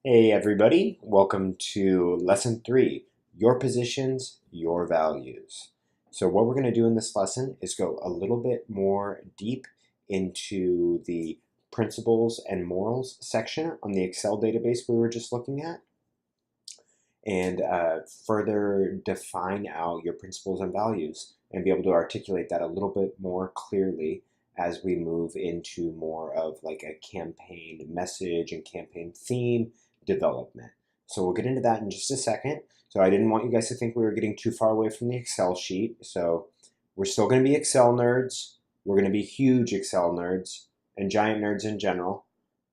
Hey everybody, welcome to lesson 3, your positions, your values. So what we're going to do in this lesson is go a little bit more deep into the principles and morals section on the Excel database we were just looking at and further define out your principles and values and be able to articulate that a little bit more clearly as we move into more of like a campaign message and campaign theme development. So we'll get into that in just a second. So I didn't want you guys to think we were getting too far away from the Excel sheet. So we're still going to be Excel nerds. We're going to be huge Excel nerds and giant nerds in general,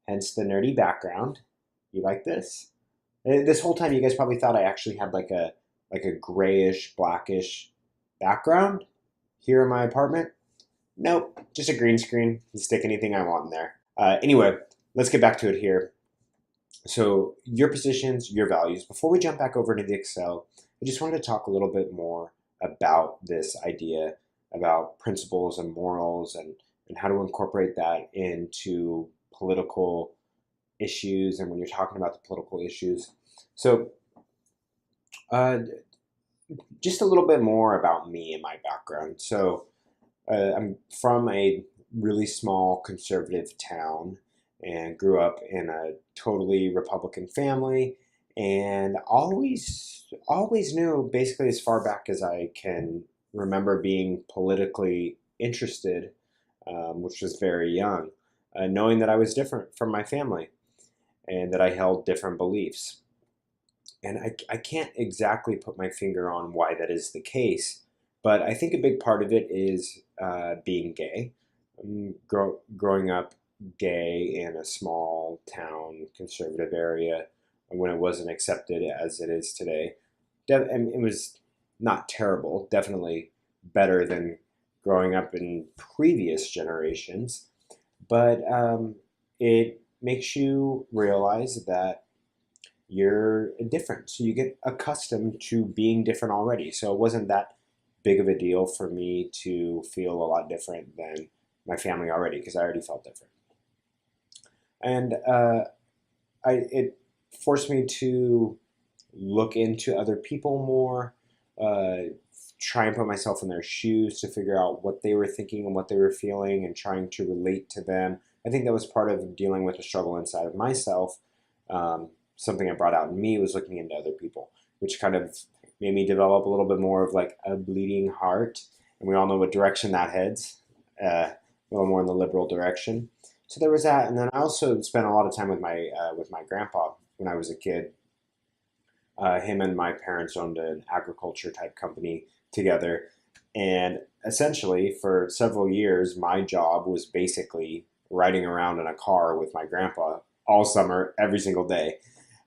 hence the nerdy background. You like this? This whole time, you guys probably thought I actually had like a grayish, blackish background here in my apartment. Nope, just a green screen. You stick anything I want in there. Anyway, let's get back to it here. So your positions, your values. Before we jump back over to the Excel, I just wanted to talk a little bit more about this idea about principles and morals and how to incorporate that into political issues and when you're talking about the political issues. So uh, just a little bit more about me and my background. So I'm from a really small conservative town and grew up in a totally Republican family and always knew basically as far back as I can remember being politically interested, which was very young, knowing that I was different from my family and that I held different beliefs. And I can't exactly put my finger on why that is the case, but I think a big part of it is being gay. Growing up gay in a small town, conservative area, when it wasn't accepted as it is today. And it was not terrible, definitely better than growing up in previous generations, but it makes you realize that you're different. So you get accustomed to being different already. So it wasn't that big of a deal for me to feel a lot different than my family already because I already felt different. And it forced me to look into other people more, try and put myself in their shoes to figure out what they were thinking and what they were feeling and trying to relate to them. I think that was part of dealing with the struggle inside of myself. Something I brought out in me was looking into other people, which kind of made me develop a little bit more of like a bleeding heart. And we all know what direction that heads, a little more in the liberal direction. So there was that, and then I also spent a lot of time with my grandpa when I was a kid. Him and my parents owned an agriculture type company together, and essentially for several years, my job was basically riding around in a car with my grandpa all summer, every single day,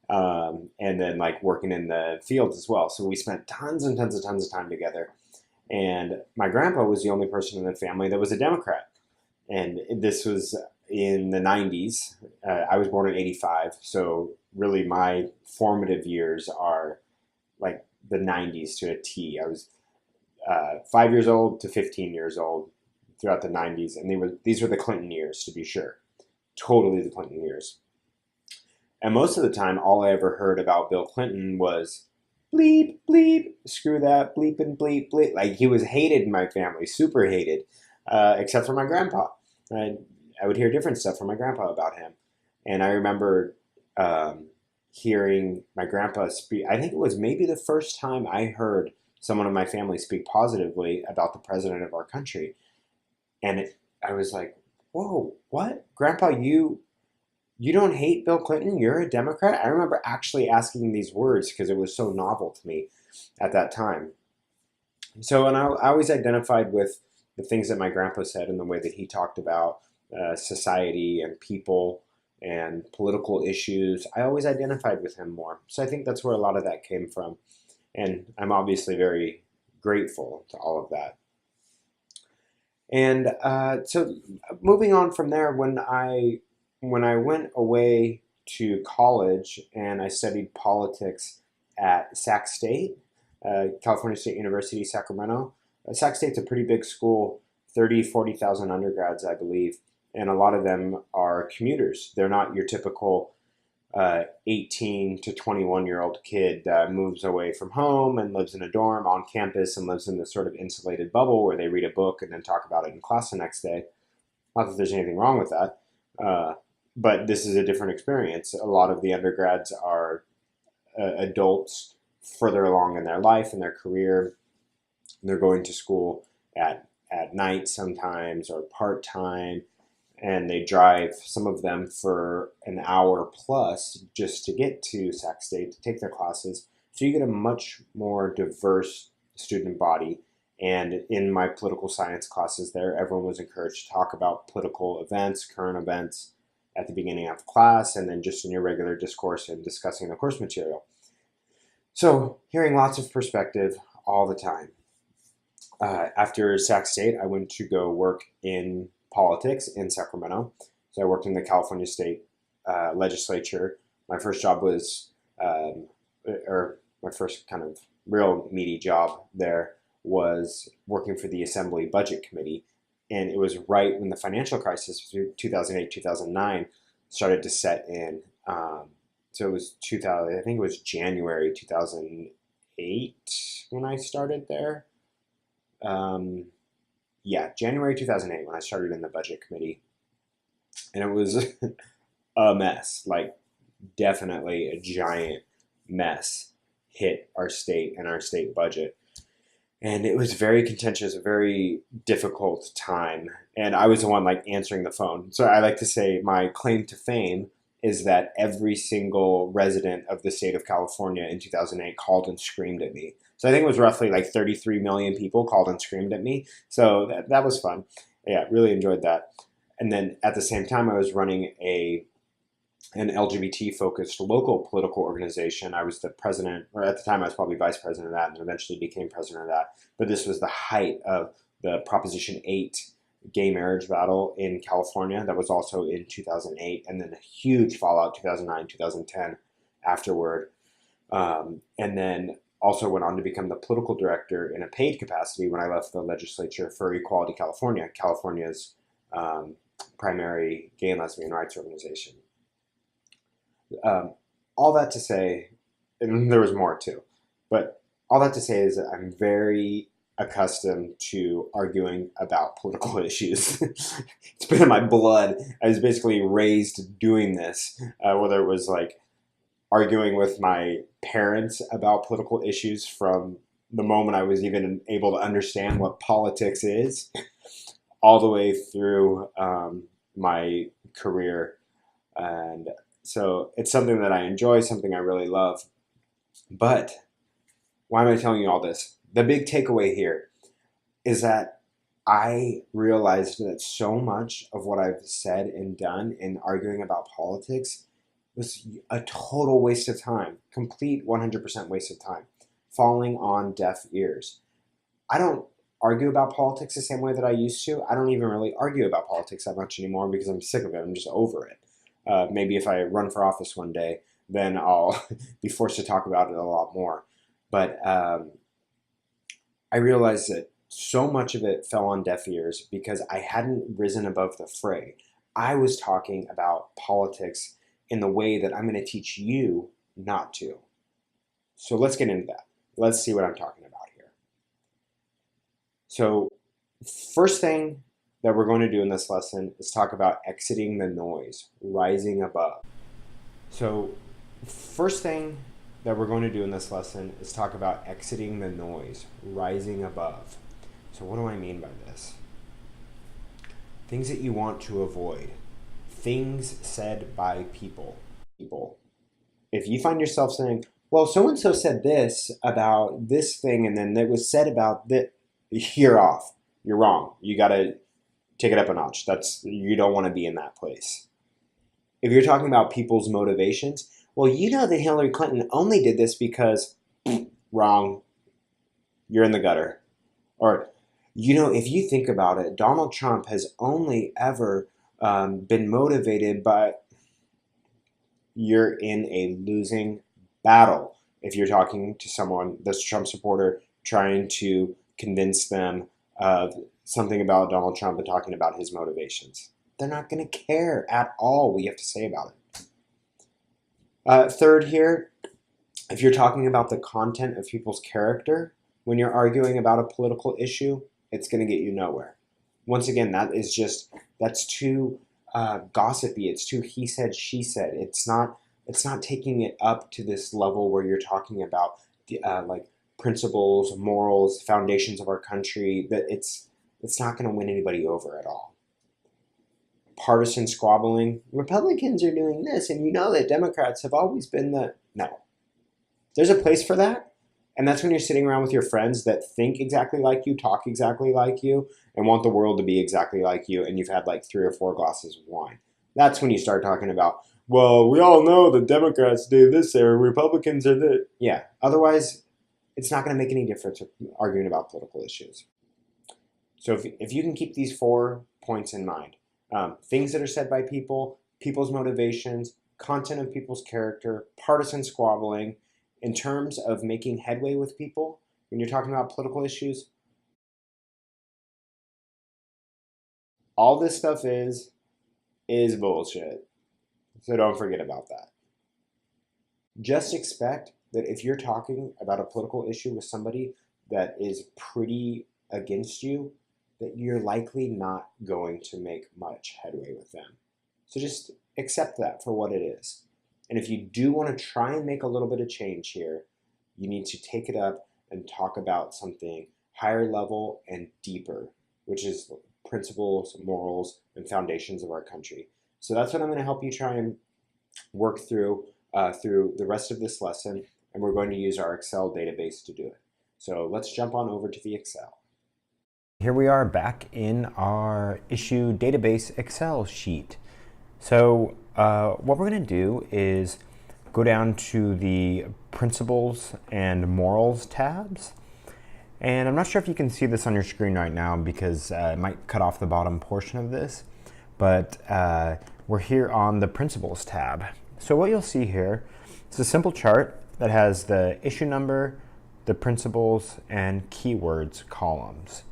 and then like working in the fields as well. So we spent tons and tons of time together. And my grandpa was the only person in the family that was a Democrat. And this was in the 90s. I was born in 85. So really my formative years are like the 90s to a T. I was 5 years old to 15 years old throughout the 90s. And these were the Clinton years, to be sure. Totally the Clinton years. And most of the time, all I ever heard about Bill Clinton was bleep, bleep, screw that, bleep and bleep, bleep. Like he was hated in my family, super hated, except for my grandpa. I, I would hear different stuff from my grandpa about him. And I remember um, hearing my grandpa speak. I think it was maybe the first time I heard someone in my family speak positively about the president of our country. And I was like, whoa, what? Grandpa, you don't hate Bill Clinton? You're a Democrat? I remember actually asking these words because it was so novel to me at that time. So, and I always identified with the things that my grandpa said and the way that he talked about society and people and political issues. I always identified with him more. So I think that's where a lot of that came from. And I'm obviously very grateful to all of that. And so moving on from there, when I went away to college and I studied politics at Sac State, California State University, Sacramento. Sac State's a pretty big school, 40,000 undergrads, I believe, and a lot of them are commuters. They're not your typical 18 to 21-year-old kid that moves away from home and lives in a dorm on campus and lives in this sort of insulated bubble where they read a book and then talk about it in class the next day. Not that there's anything wrong with that, but this is a different experience. A lot of the undergrads are adults further along in their life and their career. They're going to school at night sometimes or part-time, and they drive, some of them, for an hour plus just to get to Sac State to take their classes. So you get a much more diverse student body. And in my political science classes there, everyone was encouraged to talk about political events, current events at the beginning of class, and then just in your regular discourse and discussing the course material. So hearing lots of perspective all the time. After Sac State, I went to go work in politics in Sacramento. So I worked in the California State Legislature. My first job was, or my first kind of real meaty job there was working for the Assembly Budget Committee. And it was right when the financial crisis, 2008, 2009, started to set in. So it was 2000, I think it was January 2008 when I started there. January 2008 when I started in the budget committee, and it was a mess, like definitely a giant mess hit our state and our state budget. And it was very contentious, a very difficult time. And I was the one like answering the phone. So I like to say my claim to fame is that every single resident of the state of California in 2008 called and screamed at me. So I think it was roughly like 33 million people called and screamed at me. So that was fun. Yeah, really enjoyed that. And then at the same time, I was running an LGBT-focused local political organization. I was the president, or at the time I was probably vice president of that, and eventually became president of that. But this was the height of the Proposition 8 gay marriage battle in California. That was also in 2008, and then a huge fallout 2009, 2010 afterward. And then also went on to become the political director in a paid capacity when I left the legislature for Equality California, California's primary gay and lesbian rights organization. All that to say, and there was more too, but all that to say is that I'm very accustomed to arguing about political issues. It's been in my blood. I was basically raised doing this, whether it was like arguing with my parents about political issues from the moment I was even able to understand what politics is, all the way through my career. And so it's something that I enjoy, something I really love. But why am I telling you all this? The big takeaway here is that I realized that so much of what I've said and done in arguing about politics was a total waste of time, complete 100% waste of time, falling on deaf ears. I don't argue about politics the same way that I used to. I don't even really argue about politics that much anymore because I'm sick of it. I'm just over it. Maybe if I run for office one day, then I'll be forced to talk about it a lot more. But I realized that so much of it fell on deaf ears because I hadn't risen above the fray. I was talking about politics in the way that I'm going to teach you not to. So let's get into that. Let's see what I'm talking about here. So first thing that we're going to do in this lesson is talk about exiting the noise, rising above. So first thing that we're going to do in this lesson is talk about exiting the noise, rising above. So what do I mean by this? Things that you want to avoid. Things said by people. If you find yourself saying, well, so-and-so said this about this thing, and then it was said about that, you're off. You're wrong. You got to take it up a notch. You don't want to be in that place. If you're talking about people's motivations, well, you know that Hillary Clinton only did this because, wrong, you're in the gutter. Or, if you think about it, Donald Trump has only ever been motivated by, you're in a losing battle. If you're talking to someone that's a Trump supporter, trying to convince them of something about Donald Trump and talking about his motivations. They're not going to care at all what you have to say about it. Third here, if you're talking about the content of people's character, when you're arguing about a political issue, it's going to get you nowhere. Once again, that's too gossipy. It's too he said, she said. It's not taking it up to this level where you're talking about like principles, morals, foundations of our country. That it's not going to win anybody over at all. Partisan squabbling. Republicans are doing this, and you know that Democrats have always been no. There's a place for that, and that's when you're sitting around with your friends that think exactly like you, talk exactly like you, and want the world to be exactly like you, and you've had like 3 or 4 glasses of wine. That's when you start talking about, well, we all know the Democrats do this or Republicans are this. Yeah, otherwise, it's not going to make any difference arguing about political issues. So if you can keep these 4 points in mind, things that are said by people, people's motivations, content of people's character, partisan squabbling, in terms of making headway with people, when you're talking about political issues, all this stuff is bullshit. So don't forget about that. Just expect that if you're talking about a political issue with somebody that is pretty against you, that you're likely not going to make much headway with them. So just accept that for what it is. And if you do want to try and make a little bit of change here, you need to take it up and talk about something higher level and deeper, which is principles, morals, and foundations of our country. So that's what I'm going to help you try and work through the rest of this lesson, and we're going to use our Excel database to do it. So let's jump on over to the Excel. Here we are back in our issue database Excel sheet. So what we're going to do is go down to the principles and morals tabs. And I'm not sure if you can see this on your screen right now because it might cut off the bottom portion of this, but we're here on the principles tab. So what you'll see here is a simple chart that has the issue number, the principles, and keywords columns.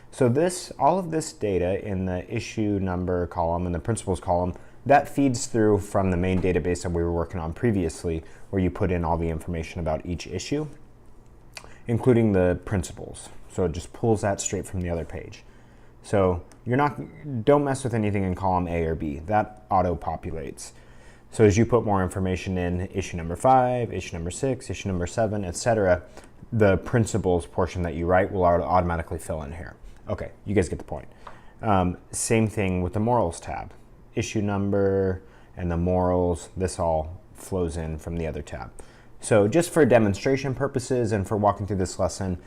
So all of this data in the issue number column and the principles column, that feeds through from the main database that we were working on previously, where you put in all the information about each issue, including the principles. So it just pulls that straight from the other page. So don't mess with anything in column A or B. That auto-populates. So as you put more information in issue number 5, issue number 6, issue number 7, etc., the principles portion that you write will automatically fill in here. Okay, you guys get the point. Same thing with the morals tab. Issue number and the morals, this all flows in from the other tab. So just for demonstration purposes and for walking through this lesson,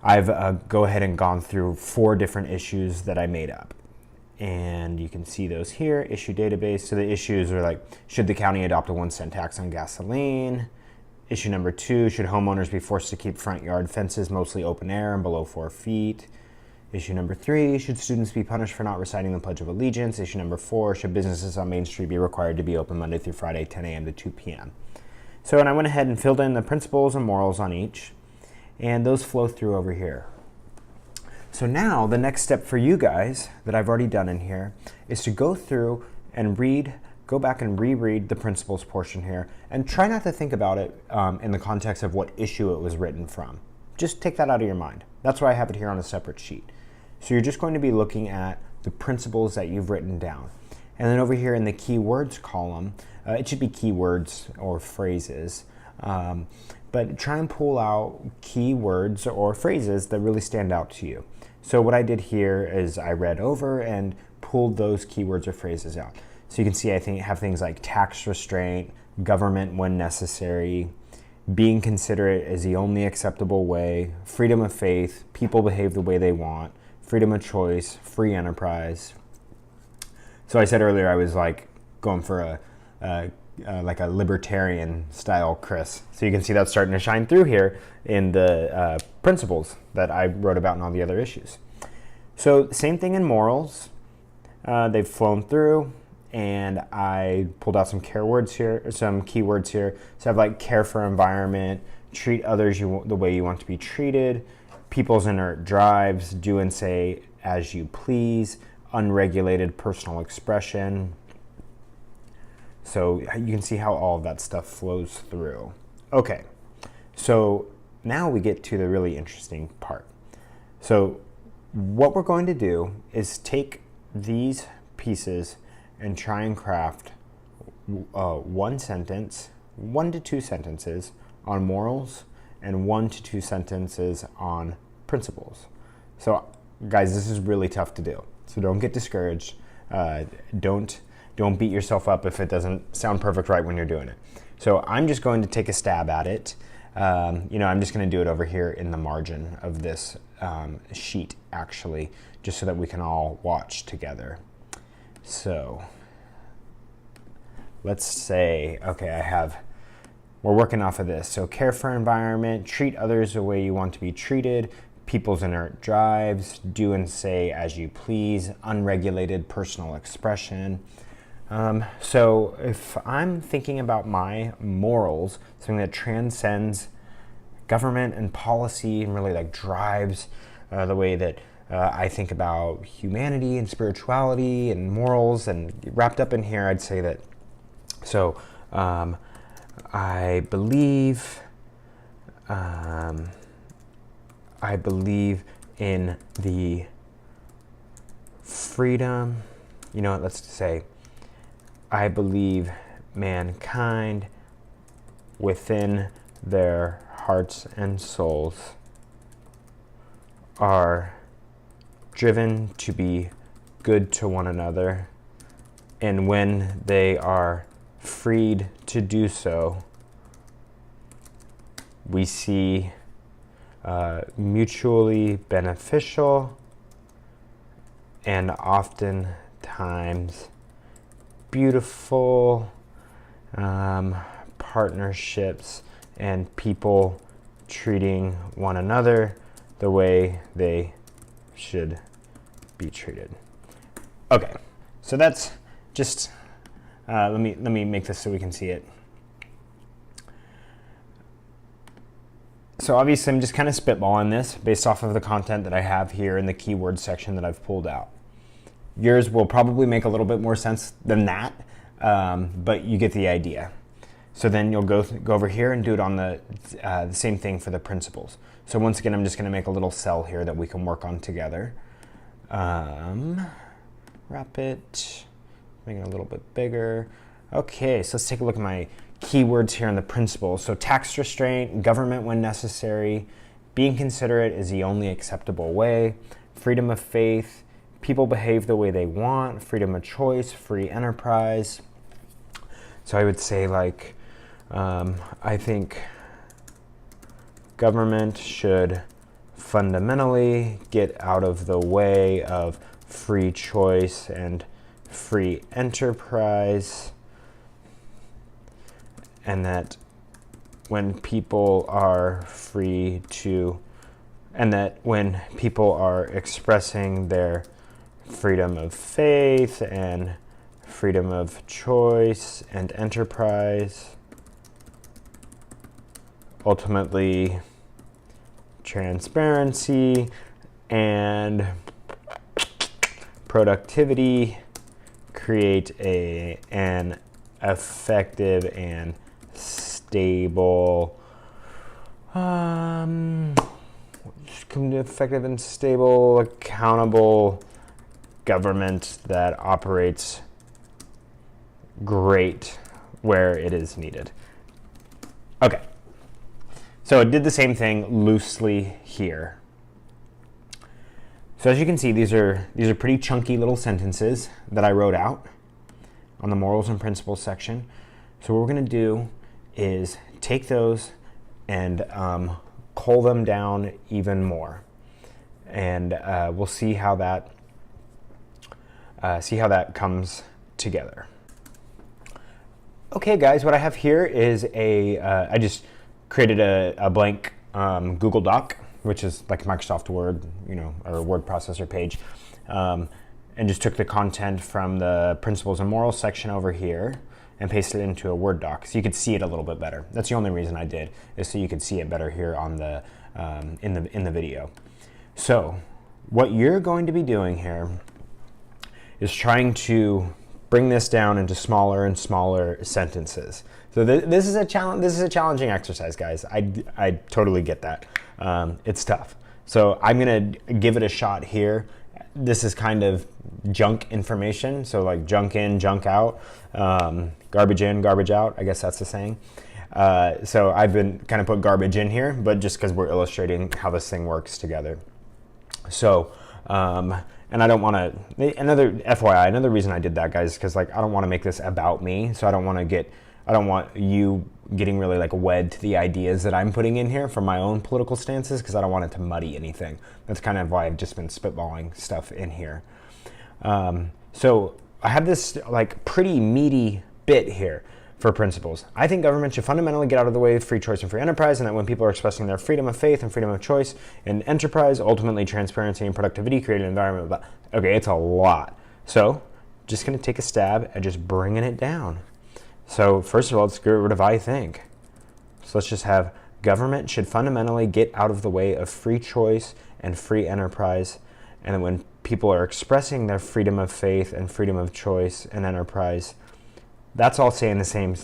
I've go ahead and gone through 4 different issues that I made up. And you can see those here, issue database. So the issues are like, should the county adopt a 1-cent tax on gasoline? Issue number 2, should homeowners be forced to keep front yard fences mostly open air and below 4 feet? Issue number 3, should students be punished for not reciting the Pledge of Allegiance? Issue number 4, should businesses on Main Street be required to be open Monday through Friday, 10 a.m. to 2 p.m.? So, and I went ahead and filled in the principles and morals on each, and those flow through over here. So now the next step for you guys that I've already done in here is to go through and go back and reread the principles portion here, and try not to think about it in the context of what issue it was written from. Just take that out of your mind. That's why I have it here on a separate sheet. So you're just going to be looking at the principles that you've written down. And then over here in the keywords column, it should be keywords or phrases, but try and pull out keywords or phrases that really stand out to you. So what I did here is I read over and pulled those keywords or phrases out. So you can see I have things like tax restraint, government when necessary, being considerate is the only acceptable way, freedom of faith, people behave the way they want, freedom of choice, free enterprise. So I said earlier I was like going for like a libertarian style Chris. So you can see that's starting to shine through here in the principles that I wrote about in all the other issues. So same thing in morals. They've flown through, and I pulled out some keywords here. So I have like care for environment, treat others the way you want to be treated, people's inert drives, do and say as you please, unregulated personal expression. So you can see how all of that stuff flows through. Okay, so now we get to the really interesting part. So what we're going to do is take these pieces and try and craft one sentence, 1 to 2 sentences on morals and 1 to 2 sentences on principles. So guys, this is really tough to do. So don't get discouraged. Don't beat yourself up if it doesn't sound perfect right when you're doing it. So I'm just going to take a stab at it. I'm just going to do it over here in the margin of this sheet, actually, just so that we can all watch together. So let's say, okay, we're working off of this. So care for environment, treat others the way you want to be treated, people's inherent drives, do and say as you please, unregulated personal expression. So if I'm thinking about my morals, something that transcends government and policy and really like drives the way that I think about humanity and spirituality and morals, and wrapped up in here, I'd say that, so I believe in the freedom, let's say, I believe mankind within their hearts and souls are driven to be good to one another, and when they are freed to do so, we see mutually beneficial and oftentimes beautiful partnerships and people treating one another the way they should be treated. Okay, so that's just let me make this so we can see it. So obviously I'm just kind of spitballing this based off of the content that I have here in the keyword section that I've pulled out. Yours will probably make a little bit more sense than that, but you get the idea. So then you'll go over here and do it on the same thing for the principles. So once again, I'm just going to make a little cell here that we can work on together. Wrap it, make it a little bit bigger. Okay, so let's take a look at my keywords here in the principles. So tax restraint, government when necessary, being considerate is the only acceptable way, freedom of faith, people behave the way they want, freedom of choice, free enterprise. So I would say like, I think government should fundamentally get out of the way of free choice and free enterprise, and that when people are free to, and that when people are expressing their freedom of faith and freedom of choice and enterprise, ultimately transparency and productivity create an effective and stable accountable government that operates great where it is needed. Okay, so I did the same thing loosely here. So as you can see, these are pretty chunky little sentences that I wrote out on the morals and principles section. So what we're going to do is take those and cull them down even more, and we'll see how that comes together. Okay, guys, what I have here is I just created a blank Google Doc, which is like Microsoft Word, or a word processor page, and just took the content from the principles and morals section over here and pasted it into a Word doc so you could see it a little bit better. That's the only reason I did, is so you could see it better here on the in the video. So what you're going to be doing here is trying to bring this down into smaller and smaller sentences. So this is a challenge. This is a challenging exercise, guys. I totally get that. It's tough. So I'm gonna give it a shot here. This is kind of junk information. So like junk in, junk out, garbage in, garbage out. I guess that's the saying. So I've been kind of put garbage in here, but just because we're illustrating how this thing works together. So, and I don't want to, another FYI, another reason I did that, guys, is because like I don't want to make this about me. So I don't want you getting really like wed to the ideas that I'm putting in here from my own political stances, because I don't want it to muddy anything. That's kind of why I've just been spitballing stuff in here. So I have this like pretty meaty bit here for principles. I think government should fundamentally get out of the way of free choice and free enterprise, and that when people are expressing their freedom of faith and freedom of choice and enterprise, ultimately transparency and productivity create an environment. Okay, it's a lot. So just gonna take a stab at just bringing it down. So first of all, let's get rid of I think. So let's just have government should fundamentally get out of the way of free choice and free enterprise, and then when people are expressing their freedom of faith and freedom of choice and enterprise, that's all saying the same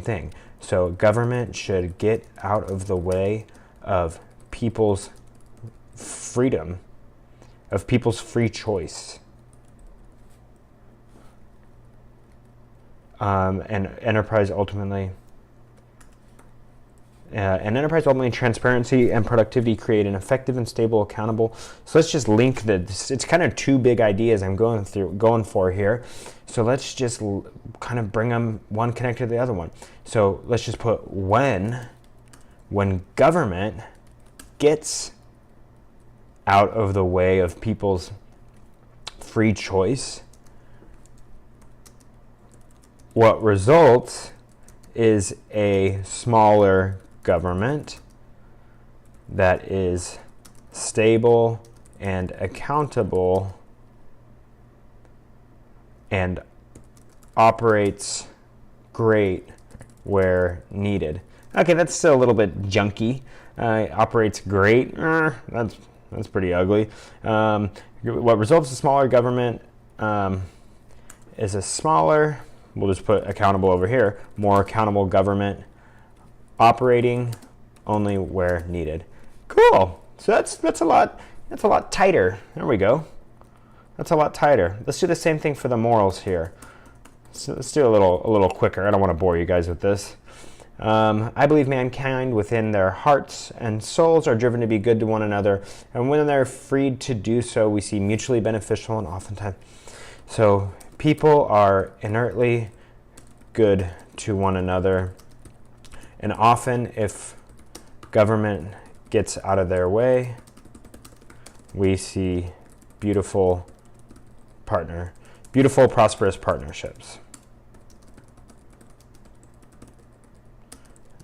thing. So government should get out of the way of people's freedom, of people's free choice. And enterprise ultimately, transparency and productivity create an effective and stable, accountable. So let's just link this. It's kind of two big ideas I'm going for here. So let's just kind of bring them one connected to the other one. So let's just put when government gets out of the way of people's free choice, what results is a smaller government that is stable and accountable and operates great where needed. Okay, that's still a little bit junky. Operates great. That's pretty ugly. What results in a smaller government is a smaller, we'll just put accountable over here, more accountable government operating only where needed. Cool. So that's a lot tighter. There we go. That's a lot tighter. Let's do the same thing for the morals here. So let's do a little quicker. I don't want to bore you guys with this. I believe mankind within their hearts and souls are driven to be good to one another, and when they're freed to do so, we see mutually beneficial and oftentimes. So people are inertly good to one another, and often if government gets out of their way, we see beautiful, prosperous partnerships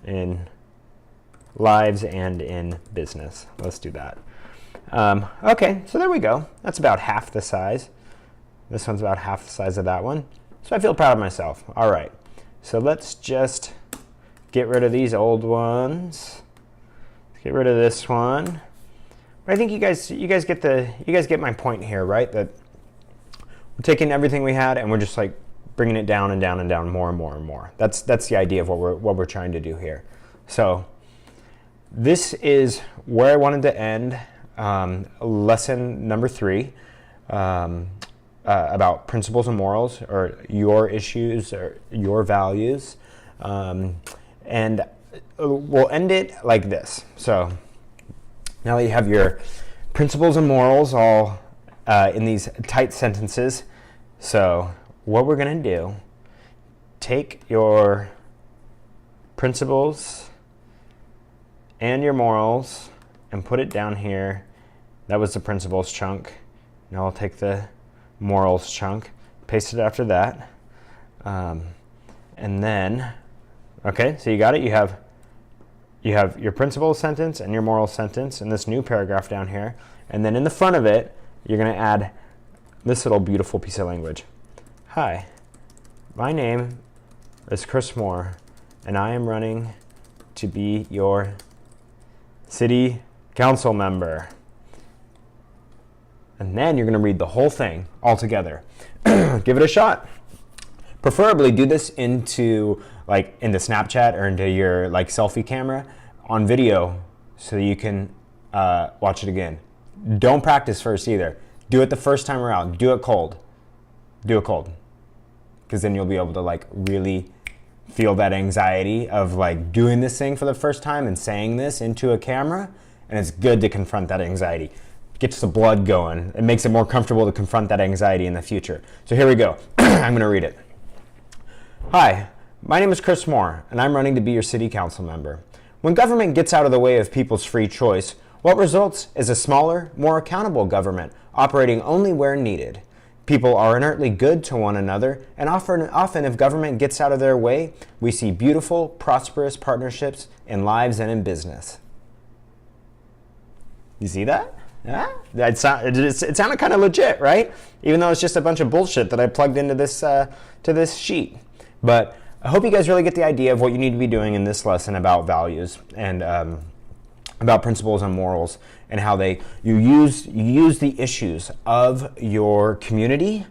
in lives and in business. Let's do that. Okay, so there we go. That's about half the size. This one's about half the size of that one. So I feel proud of myself. All right, so let's just get rid of these old ones. Let's get rid of this one. But I think you guys get my point here, right? That we're taking everything we had and we're just like bringing it down and down and down more and more and more. That's the idea of what we're trying to do here. So this is where I wanted to end lesson number 3 about principles and morals, or your issues or your values, and we'll end it like this. So now that you have your principles and morals all in these tight sentences, so what we're going to do, take your principles and your morals and put it down here. That was the principles chunk. Now I'll take the morals chunk, paste it after that. And then, okay, so you got it. You have your principles sentence and your moral sentence in this new paragraph down here. And then in the front of it, you're going to add this little beautiful piece of language. Hi, my name is Chris Moore, and I am running to be your city council member. And then you're going to read the whole thing all together. Give it a shot. Preferably do this into Snapchat or into your like selfie camera on video so you can watch it again. Don't practice first either. Do it the first time around. Do it cold. Do it cold. Because then you'll be able to like really feel that anxiety of like doing this thing for the first time and saying this into a camera. And it's good to confront that anxiety. Gets the blood going. It makes it more comfortable to confront that anxiety in the future. So here we go. I'm going to read it. Hi, my name is Chris Moore, and I'm running to be your city council member. When government gets out of the way of people's free choice, what results is a smaller, more accountable government operating only where needed. People are inertly good to one another, and often if government gets out of their way, we see beautiful, prosperous partnerships in lives and in business. You see that? Yeah? It sounded kind of legit, right? Even though it's just a bunch of bullshit that I plugged into this to this sheet. But I hope you guys really get the idea of what you need to be doing in this lesson about values and about principles and morals, and how you use the issues of your community,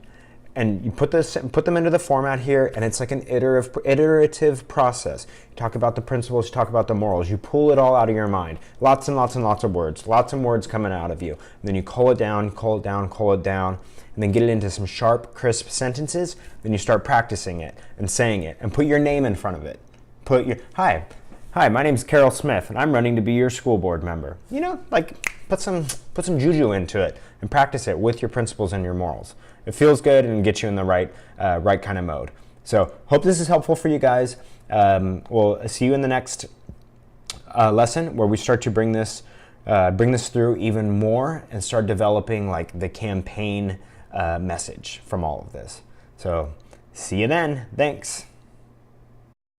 and you put them into the format here, and it's like an iterative process. You talk about the principles, you talk about the morals, you pull it all out of your mind. Lots and lots and lots of words coming out of you. And then you cull it down, and then get it into some sharp, crisp sentences. Then you start practicing it and saying it, and put your name in front of it. Hi, my name's Carol Smith, and I'm running to be your school board member. You know, like put some juju into it and practice it with your principles and your morals. It feels good and gets you in the right kind of mode. So hope this is helpful for you guys. We'll see you in the next lesson where we start to bring this through even more and start developing like the campaign message from all of this. So see you then. Thanks.